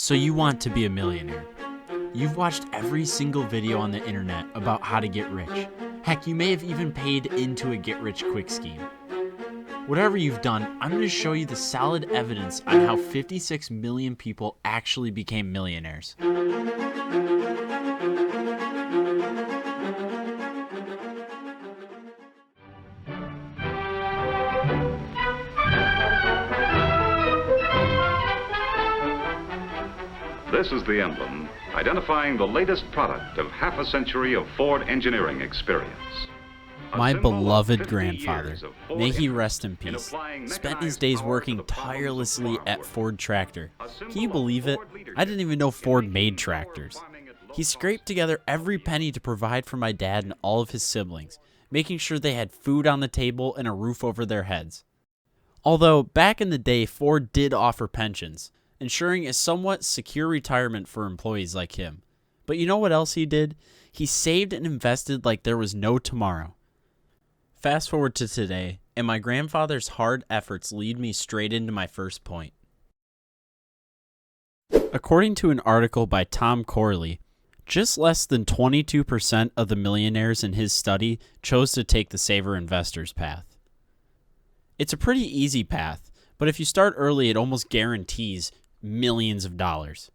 So you want to be a millionaire. You've watched every single video on the internet about how to get rich. Heck, you may have even paid into a get-rich-quick scheme. Whatever you've done, I'm going to show you the solid evidence on how 56 million people actually became millionaires. This is the emblem, identifying the latest product of half a century of Ford engineering experience. My beloved grandfather, may he rest in peace, spent his days working tirelessly at Ford Tractor. Can you believe it? I didn't even know Ford made tractors. He scraped together every penny to provide for my dad and all of his siblings, making sure they had food on the table and a roof over their heads. Although, back in the day, Ford did offer pensions, ensuring a somewhat secure retirement for employees like him. But you know what else he did? He saved and invested like there was no tomorrow. Fast forward to today, and my grandfather's hard efforts lead me straight into my first point. According to an article by Tom Corley, just less than 22% of the millionaires in his study chose to take the saver investors path. It's a pretty easy path, but if you start early, it almost guarantees millions of dollars.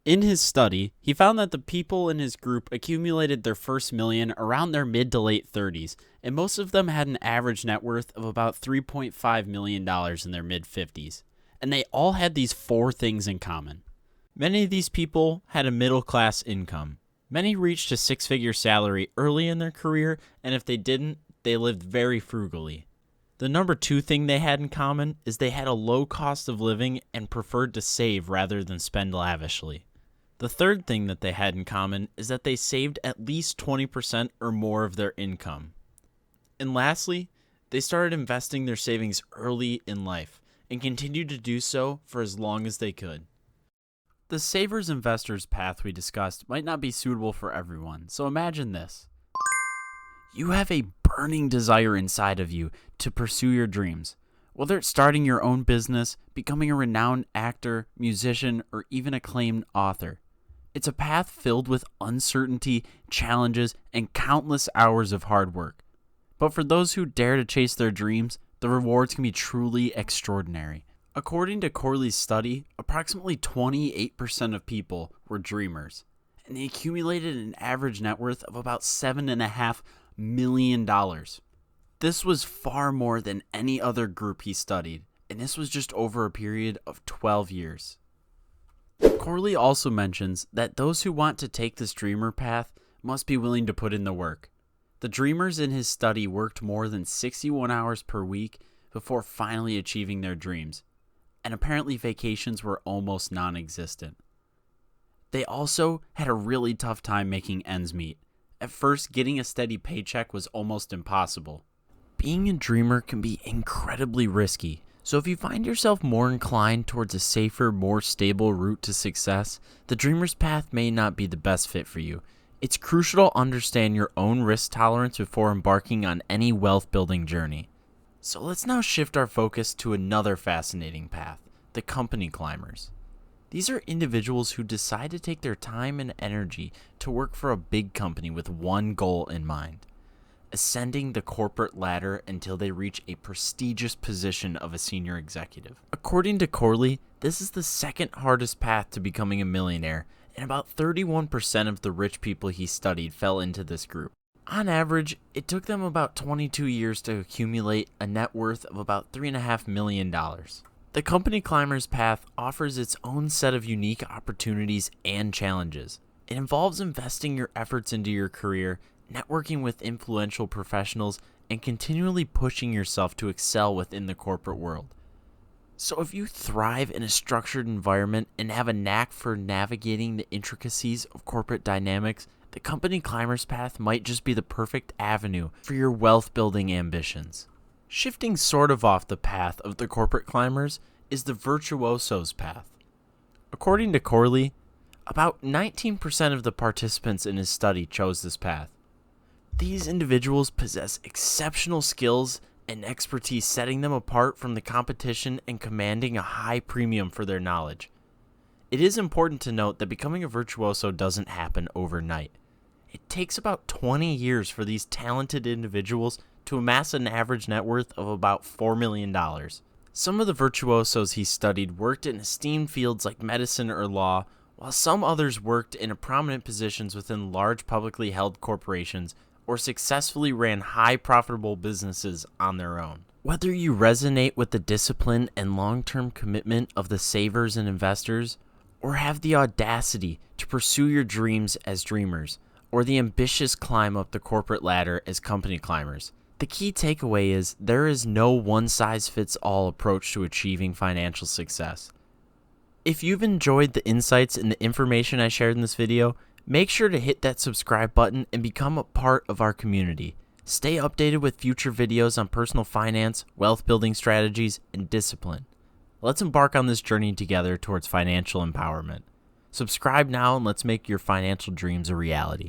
In his study, he found that the people in his group accumulated their first million around their mid to late 30s, and most of them had an average net worth of about $3.5 million in their mid 50s. And they all had these four things in common. Many of these people had a middle class income. Many reached a six-figure salary early in their career, and if they didn't, they lived very frugally. The number two thing they had in common is they had a low cost of living and preferred to save rather than spend lavishly. The third thing that they had in common is that they saved at least 20% or more of their income. And lastly, they started investing their savings early in life and continued to do so for as long as they could. The savers investors path we discussed might not be suitable for everyone, so imagine this. You have a burning desire inside of you to pursue your dreams. Whether it's starting your own business, becoming a renowned actor, musician, or even acclaimed author. It's a path filled with uncertainty, challenges, and countless hours of hard work. But for those who dare to chase their dreams, the rewards can be truly extraordinary. According to Corley's study, approximately 28% of people were dreamers, and they accumulated an average net worth of about $7.5 million. This was far more than any other group he studied, and this was just over a period of 12 years. Corley also mentions that those who want to take this dreamer path must be willing to put in the work. The dreamers in his study worked more than 61 hours per week before finally achieving their dreams, and apparently vacations were almost non-existent. They also had a really tough time making ends meet. At first, getting a steady paycheck was almost impossible. Being a dreamer can be incredibly risky, so if you find yourself more inclined towards a safer, more stable route to success, the dreamer's path may not be the best fit for you. It's crucial to understand your own risk tolerance before embarking on any wealth-building journey. So let's now shift our focus to another fascinating path, the company climbers. These are individuals who decide to take their time and energy to work for a big company with one goal in mind, ascending the corporate ladder until they reach a prestigious position of a senior executive. According to Corley, this is the second hardest path to becoming a millionaire, and about 31% of the rich people he studied fell into this group. On average, it took them about 22 years to accumulate a net worth of about $3.5 million. The company climber's path offers its own set of unique opportunities and challenges. It involves investing your efforts into your career, networking with influential professionals, and continually pushing yourself to excel within the corporate world. So if you thrive in a structured environment and have a knack for navigating the intricacies of corporate dynamics, the company climber's path might just be the perfect avenue for your wealth-building ambitions. Shifting sort of off the path of the corporate climbers is the virtuoso's path. According to Corley, about 19% of the participants in his study chose this path. These individuals possess exceptional skills and expertise, setting them apart from the competition and commanding a high premium for their knowledge. It is important to note that becoming a virtuoso doesn't happen overnight. It takes about 20 years for these talented individuals to amass an average net worth of about $4 million. Some of the virtuosos he studied worked in esteemed fields like medicine or law, while some others worked in prominent positions within large publicly held corporations or successfully ran high profitable businesses on their own. Whether you resonate with the discipline and long-term commitment of the savers and investors, or have the audacity to pursue your dreams as dreamers, or the ambitious climb up the corporate ladder as company climbers, the key takeaway is there is no one-size-fits-all approach to achieving financial success. If you've enjoyed the insights and the information I shared in this video, make sure to hit that subscribe button and become a part of our community. Stay updated with future videos on personal finance, wealth building strategies, and discipline. Let's embark on this journey together towards financial empowerment. Subscribe now and let's make your financial dreams a reality.